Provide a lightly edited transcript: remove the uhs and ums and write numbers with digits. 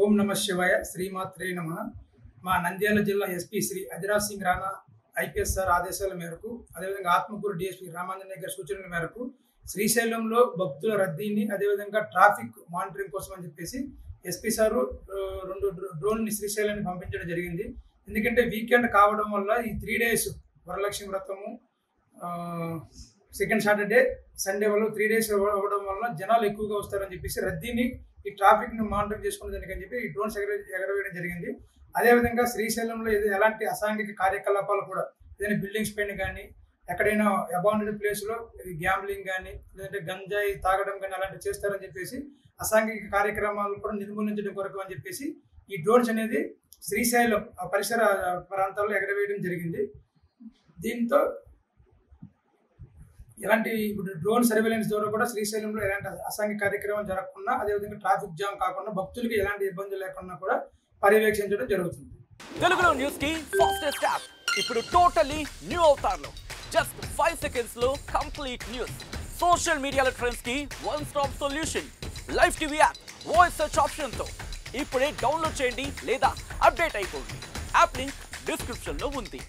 ఓం నమ శివాయ శ్రీమాత్రే నమ. మా నంద్యాల జిల్లా SP Shri Adhiraj Singh Rana IPS sir ఆదేశాల మేరకు, అదేవిధంగా ఆత్మకూరు డిఎస్పీ రామాంజనేయ గారి సూచనల మేరకు శ్రీశైలంలో భక్తుల రద్దీని, అదేవిధంగా ట్రాఫిక్ మానిటరింగ్ కోసం అని చెప్పేసి ఎస్పీ సారు 2 డ్రోన్ని శ్రీశైలాన్ని పంపించడం జరిగింది. ఎందుకంటే వీకెండ్ కావడం వల్ల ఈ 3 days వరలక్ష్మి వ్రతము, సెకండ్ సాటర్డే సండే వల్ల 3 days అవ్వడం వల్ల జనాలు ఎక్కువగా వస్తారని చెప్పేసి రద్దీని, ఈ ట్రాఫిక్ని మానిటర్ చేసుకునే దానికని చెప్పి ఈ డ్రోన్స్ ఎగరవేయడం జరిగింది. అదేవిధంగా శ్రీశైలంలో ఎలాంటి అసాంఘిక కార్యకలాపాలు కూడా, ఏదైనా బిల్డింగ్స్ పైన కానీ, ఎక్కడైనా అబాండెడ్ ప్లేస్లో గ్యాంబ్లింగ్ కానీ, లేదంటే గంజాయి తాగడం కానీ అలాంటివి చేస్తారని చెప్పేసి అసాంఘిక కార్యక్రమాలు కూడా నిర్మూలించడం కొరకు అని చెప్పేసి ఈ డ్రోన్స్ అనేది శ్రీశైలం పరిసర ప్రాంతాల్లో ఎగరవేయడం జరిగింది. దీంతో ఎలాంటి ఇప్పుడు డ్రోన్ సర్వేలెన్స్ ద్వారా కూడా శ్రీశైలంలో ఎలాంటి అసాంఘిక కార్యక్రమాలు జరగకుండా, అదేవిధంగా ట్రాఫిక్ జామ్ కాకుండా, భక్తులకి ఎలాంటి ఇబ్బందులు లేకుండా కూడా పర్యవేక్షించడం జరుగుతుంది. తెలుగులో న్యూస్ కి ఫాస్టెస్ట్ యాప్ ఇప్పుడు టోటల్లీ న్యూ అవతార్లో జస్ట్ 5 seconds లో కంప్లీట్ న్యూస్. సోషల్ మీడియాలో ట్రెండ్స్ కి one stop solution. Live TV app voice search option తో ఇప్పుడే డౌన్లోడ్ చేయండి లేదా అప్డేట్ అయిపోండి. యాప్ లింక్ డిస్క్రిప్షన్ లో ఉంది.